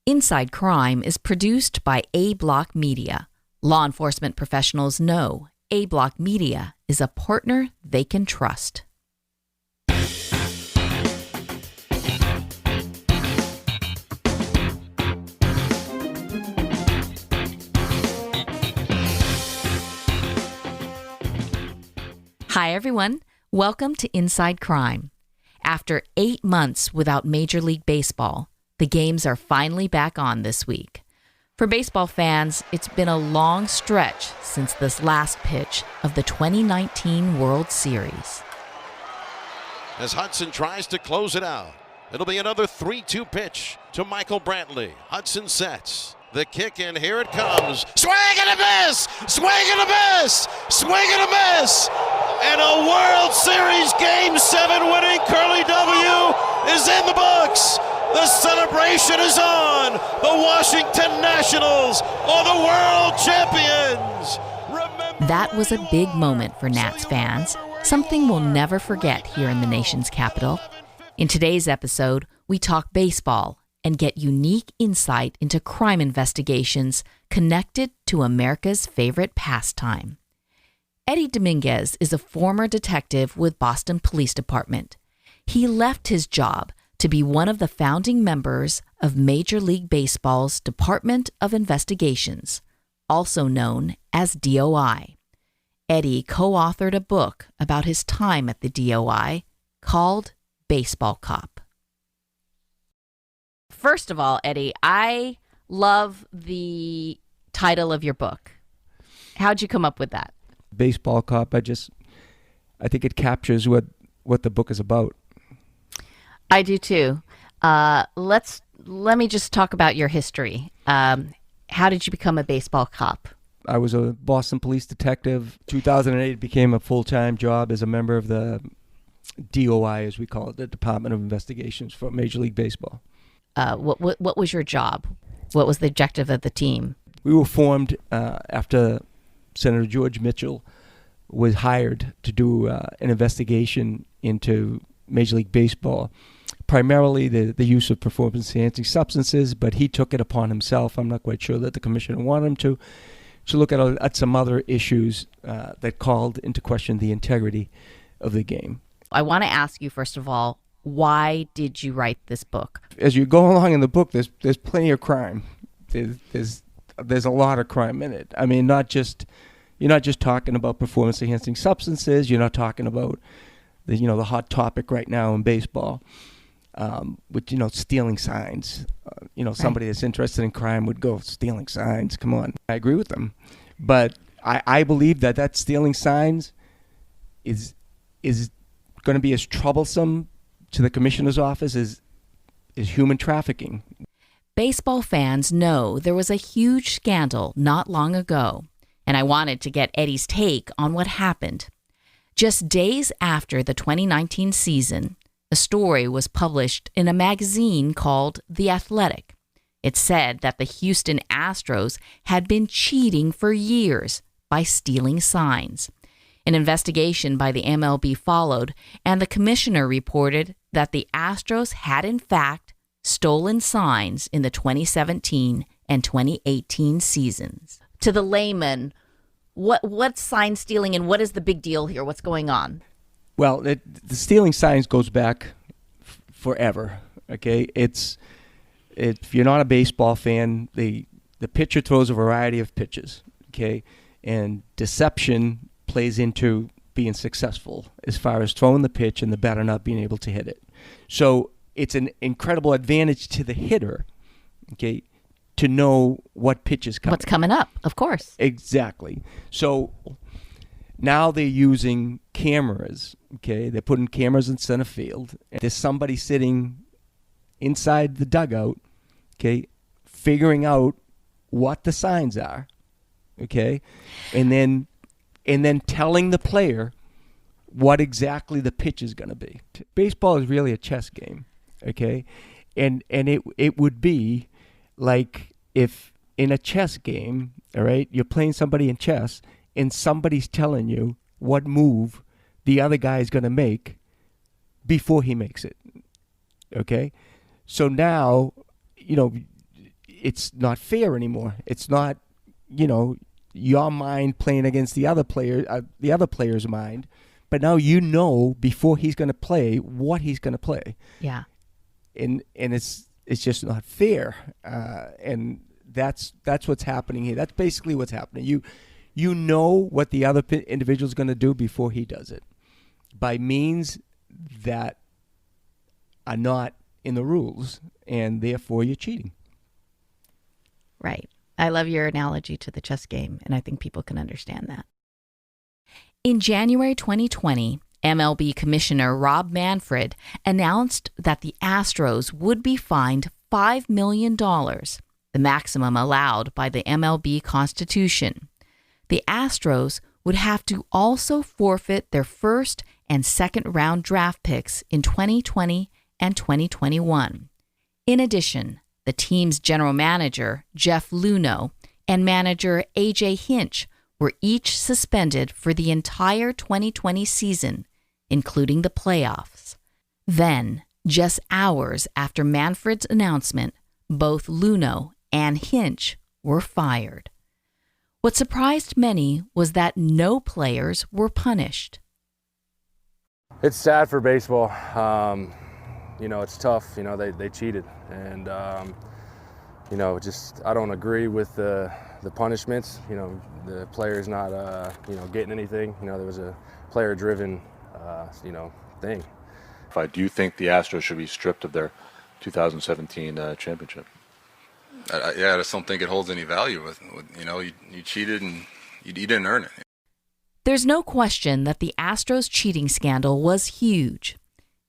Inside Crime is produced by A Block Media. Law enforcement professionals know A Block Media is a partner they can trust. Hi, everyone. Welcome to Inside Crime. After 8 months without Major League Baseball, the games are finally back on this week. For baseball fans, it's been a long stretch since this last pitch of the 2019 World Series. As Hudson tries to close it out, it'll be another 3-2 pitch to Michael Brantley. Hudson sets the kick, and here it comes. Swing and a miss! Swing and a miss! Swing and a miss! And a World Series Game 7 winning Curly W is in the books. The celebration is on. The Washington Nationals are the world champions. That was a big moment for Nats fans, something we'll never forget here in the nation's capital. In today's episode, we talk baseball and get unique insight into crime investigations connected to America's favorite pastime. Eddie Dominguez is a former detective with Boston Police Department. He left his job to be one of the founding members of Major League Baseball's Department of Investigations, also known as DOI. Eddie co-authored a book about his time at the DOI called Baseball Cop. First of all, Eddie, I love the title of your book. How'd you come up with that? Baseball Cop. I think it captures what the book is about. I do too. Let me just talk about your history. How did you become a baseball cop? I was a Boston police detective. 2008 became a full-time job as a member of the DOI, as we call it, the Department of Investigations for Major League Baseball. What was your job? What was the objective of the team? We were formed after Senator George Mitchell was hired to do an investigation into Major League Baseball, primarily the use of performance-enhancing substances, but he took it upon himself. I'm not quite sure that the commissioner wanted him to look at some other issues that called into question the integrity of the game. I want to ask you, first of all, why did you write this book? As you go along in the book, there's plenty of crime. There's a lot of crime in it. I mean, you're not just talking about performance-enhancing substances. You're not talking about the hot topic right now in baseball, with stealing signs. Somebody that's interested in crime would go stealing signs. Come on, I agree with them, but I believe that stealing signs is going to be as troublesome to the commissioner's office as human trafficking. Baseball fans know there was a huge scandal not long ago, and I wanted to get Eddie's take on what happened. Just days after the 2019 season, a story was published in a magazine called The Athletic. It said that the Houston Astros had been cheating for years by stealing signs. An investigation by the MLB followed, and the commissioner reported that the Astros had in fact stolen signs in the 2017 and 2018 seasons. To the layman, what's sign stealing and what is the big deal here? What's going on? Well, the stealing signs goes back forever. Okay, if you're not a baseball fan, the pitcher throws a variety of pitches. Okay, and deception plays into being successful as far as throwing the pitch and the batter not being able to hit it. So it's an incredible advantage to the hitter, okay, to know what pitch is coming. What's coming up, of course. Exactly. So now they're using cameras, okay? They're putting cameras in center field. There's somebody sitting inside the dugout, okay, figuring out what the signs are, okay? And then telling the player what exactly the pitch is going to be. Baseball is really a chess game, okay? And it would be like if in a chess game, all right, you're playing somebody in chess and somebody's telling you what move the other guy is going to make before he makes it, okay? So now, it's not fair anymore. It's not, your mind playing against the other player's mind. But now before he's going to play what he's going to play. Yeah. And it's just not fair. And that's what's happening here. That's basically what's happening. You know what the other individual's going to do before he does it, by means that are not in the rules, and therefore you're cheating. Right. I love your analogy to the chess game, and I think people can understand that. In January 2020, MLB Commissioner Rob Manfred announced that the Astros would be fined $5 million, the maximum allowed by the MLB Constitution. The Astros would have to also forfeit their first and second round draft picks in 2020 and 2021. In addition, the team's general manager, Jeff Luhnow, and manager A.J. Hinch were each suspended for the entire 2020 season, including the playoffs. Then, just hours after Manfred's announcement, both Luhnow and Hinch were fired. What surprised many was that no players were punished. It's sad for baseball. It's tough. They cheated, and I don't agree with the punishments. The player's not getting anything. There was a player-driven thing. Do you think the Astros should be stripped of their 2017 championship? I just don't think it holds any value. You cheated and you didn't earn it. There's no question that the Astros cheating scandal was huge.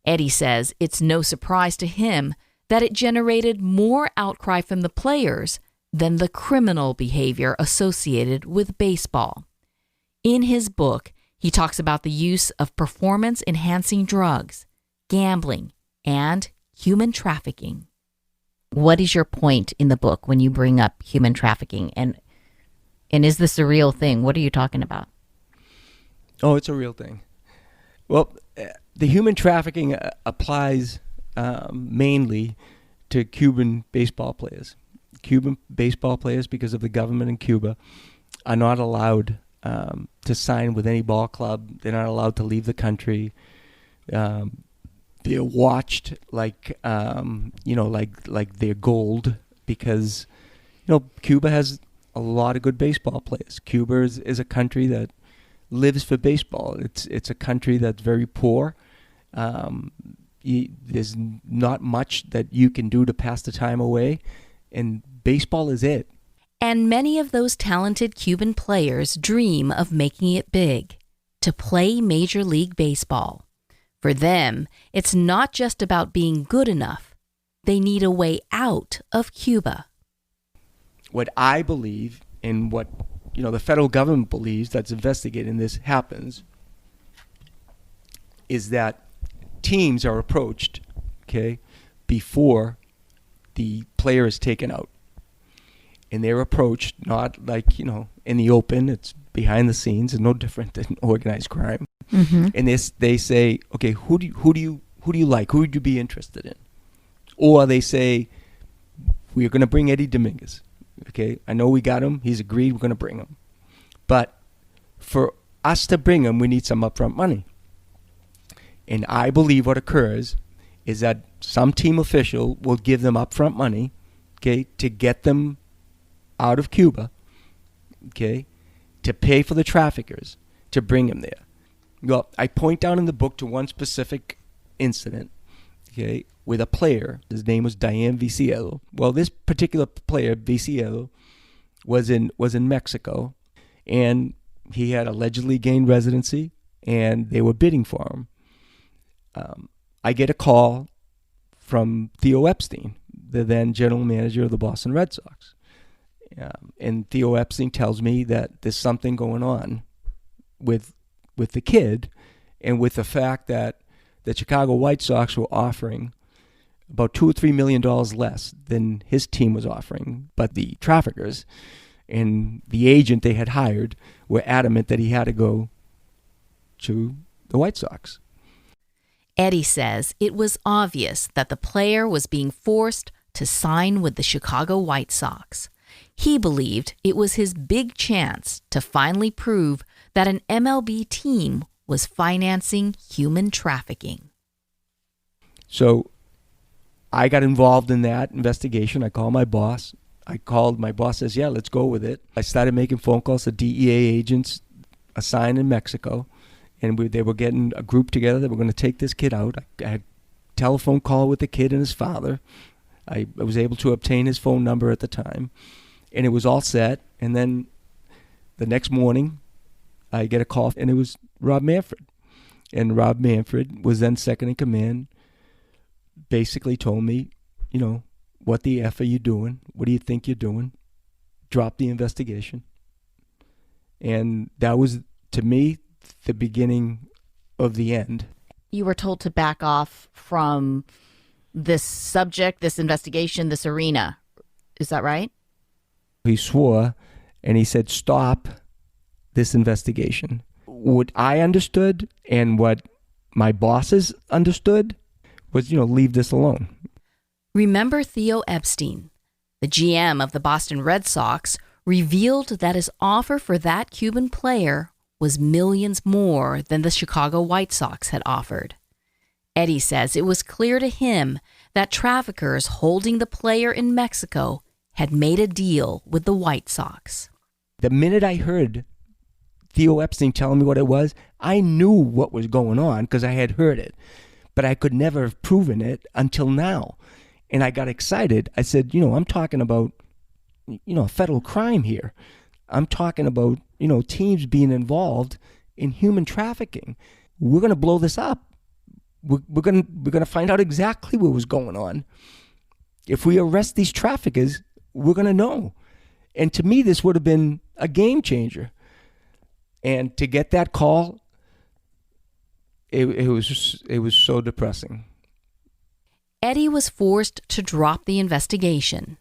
Eddie says it's no surprise to him that it generated more outcry from the players than the criminal behavior associated with baseball. In his book, he talks about the use of performance-enhancing drugs, gambling, and human trafficking. What is your point in the book when you bring up human trafficking? And is this a real thing? What are you talking about? Oh, it's a real thing. Well, the human trafficking applies mainly to Cuban baseball players. Cuban baseball players, because of the government in Cuba, are not allowed to sign with any ball club. They're not allowed to leave the country. They're watched like they're gold, because Cuba has a lot of good baseball players. Cuba is a country that lives for baseball. It's a country that's very poor. There's not much that you can do to pass the time away, and baseball is it. And many of those talented Cuban players dream of making it big, to play Major League Baseball. For them, it's not just about being good enough. They need a way out of Cuba. What I believe, and what the federal government believes that's investigating this happens, is that teams are approached, before the player is taken out. And they're approached not like, in the open. It's behind the scenes. It's no different than organized crime. Mm-hmm. And they say, okay, who do you like? Who would you be interested in? Or they say, we're going to bring Eddie Dominguez. Okay, I know we got him. He's agreed. We're going to bring him. But for us to bring him, we need some upfront money. And I believe what occurs is that some team official will give them upfront money, to get them out of Cuba, to pay for the traffickers to bring him there. Well, I point out in the book to one specific incident, with a player. His name was Diane Viciello. Well, this particular player, Viciello, was in Mexico, and he had allegedly gained residency, and they were bidding for him. I get a call from Theo Epstein, the then general manager of the Boston Red Sox. And Theo Epstein tells me that there's something going on with the kid, and with the fact that the Chicago White Sox were offering about $2 or $3 million less than his team was offering. But the traffickers and the agent they had hired were adamant that he had to go to the White Sox. Eddie says it was obvious that the player was being forced to sign with the Chicago White Sox. He believed it was his big chance to finally prove that an MLB team was financing human trafficking. So I got involved in that investigation. I called my boss. My boss says, yeah, let's go with it. I started making phone calls to DEA agents assigned in Mexico, and they were getting a group together that were going to take this kid out. I had a telephone call with the kid and his father. I was able to obtain his phone number at the time, and it was all set. And then the next morning, I get a call, and it was Rob Manfred. And Rob Manfred was then second in command, basically told me, what the F are you doing? What do you think you're doing? Drop the investigation. And that was, to me, the beginning of the end. You were told to back off from this subject, this investigation, this arena. Is that right? He swore, and he said, stop this investigation. What I understood and what my bosses understood was, leave this alone. Remember Theo Epstein, the GM of the Boston Red Sox, revealed that his offer for that Cuban player was millions more than the Chicago White Sox had offered. Eddie says it was clear to him that traffickers holding the player in Mexico had made a deal with the White Sox. The minute I heard Theo Epstein telling me what it was, I knew what was going on because I had heard it, but I could never have proven it until now. And I got excited. I said, I'm talking about, a federal crime here. I'm talking about, teams being involved in human trafficking. We're going to blow this up. We're going to find out exactly what was going on. If we arrest these traffickers, we're going to know. And to me, this would have been a game changer. And to get that call, it was so depressing. Eddie was forced to drop the investigation.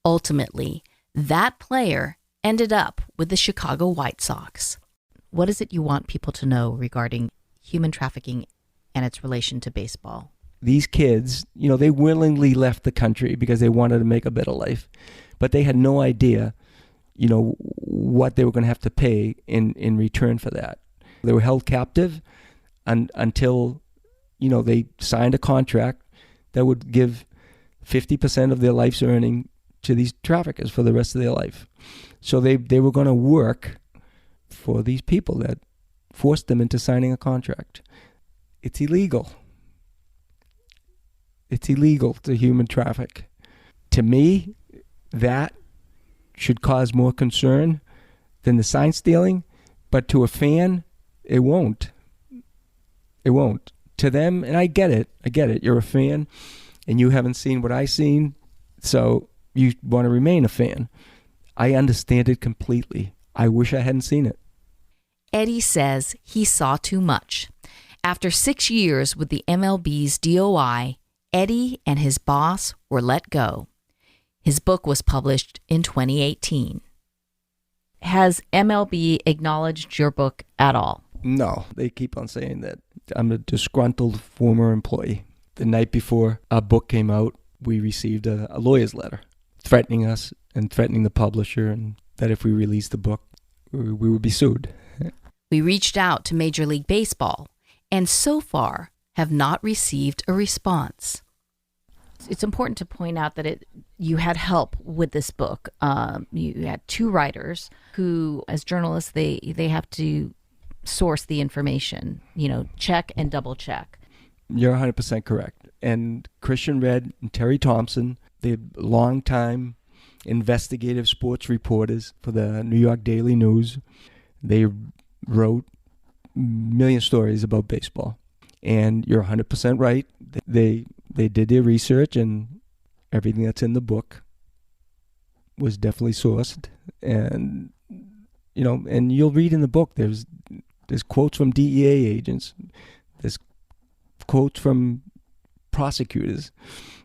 Ultimately, that player ended up with the Chicago White Sox. What is it you want people to know regarding human trafficking and its relation to baseball? These kids, they willingly left the country because they wanted to make a better life, but they had no idea, what they were going to have to pay in return for that. They were held captive until, they signed a contract that would give 50% of their life's earning to these traffickers for the rest of their life. So they were going to work for these people that forced them into signing a contract. It's illegal. It's illegal to human traffic. To me, that should cause more concern than the sign stealing, but to a fan, it won't. It won't. To them, and I get it. You're a fan, and you haven't seen what I've seen, so you want to remain a fan. I understand it completely. I wish I hadn't seen it. Eddie says he saw too much. After 6 years with the MLB's DOI, Eddie and his boss were let go. His book was published in 2018. Has MLB acknowledged your book at all? No, they keep on saying that I'm a disgruntled former employee. The night before our book came out, we received a lawyer's letter threatening us and threatening the publisher, and that if we released the book, we would be sued. We reached out to Major League Baseball and so far have not received a response. It's important to point out that you had help with this book. You had two writers who, as journalists, they have to source the information, check and double check. You're 100% correct. And Christian Redd and Terry Thompson, they're longtime investigative sports reporters for the New York Daily News. They wrote a million stories about baseball. And you're 100% right. They did their research, and everything that's in the book was definitely sourced. And, and you'll read in the book, there's quotes from DEA agents, there's quotes from prosecutors,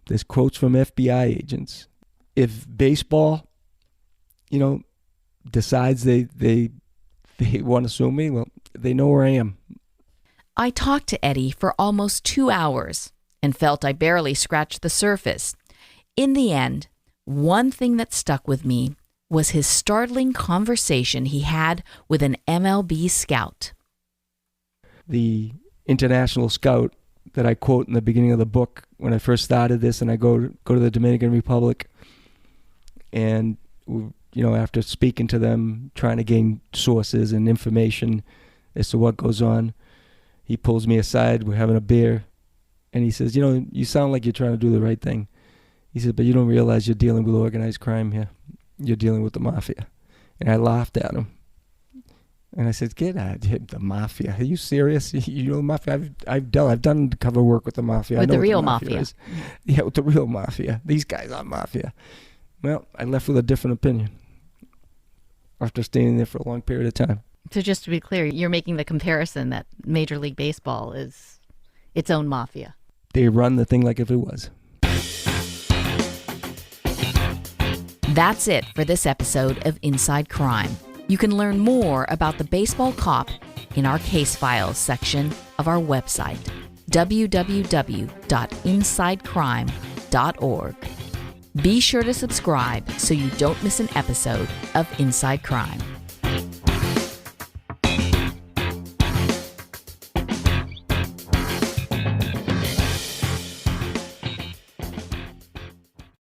there's quotes from FBI agents. If baseball, decides they want to sue me, well, they know where I am. I talked to Eddie for almost 2 hours and felt I barely scratched the surface. In the end, one thing that stuck with me was his startling conversation he had with an MLB scout. The international scout that I quote in the beginning of the book when I first started this, and I go to the Dominican Republic, and after speaking to them, trying to gain sources and information as to what goes on, he pulls me aside. We're having a beer, and he says, you sound like you're trying to do the right thing. He said, but you don't realize you're dealing with organized crime here. You're dealing with the mafia. And I laughed at him. And I said, get out of here, the mafia. Are you serious? You know the mafia? I've done undercover work with the mafia. With I know the what real mafia. Is. Yeah, with the real mafia. These guys aren't mafia. Well, I left with a different opinion after staying there for a long period of time. So just to be clear, you're making the comparison that Major League Baseball is its own mafia. They run the thing like if it was. That's it for this episode of Inside Crime. You can learn more about the baseball cop in our case files section of our website, www.insidecrime.org. Be sure to subscribe so you don't miss an episode of Inside Crime.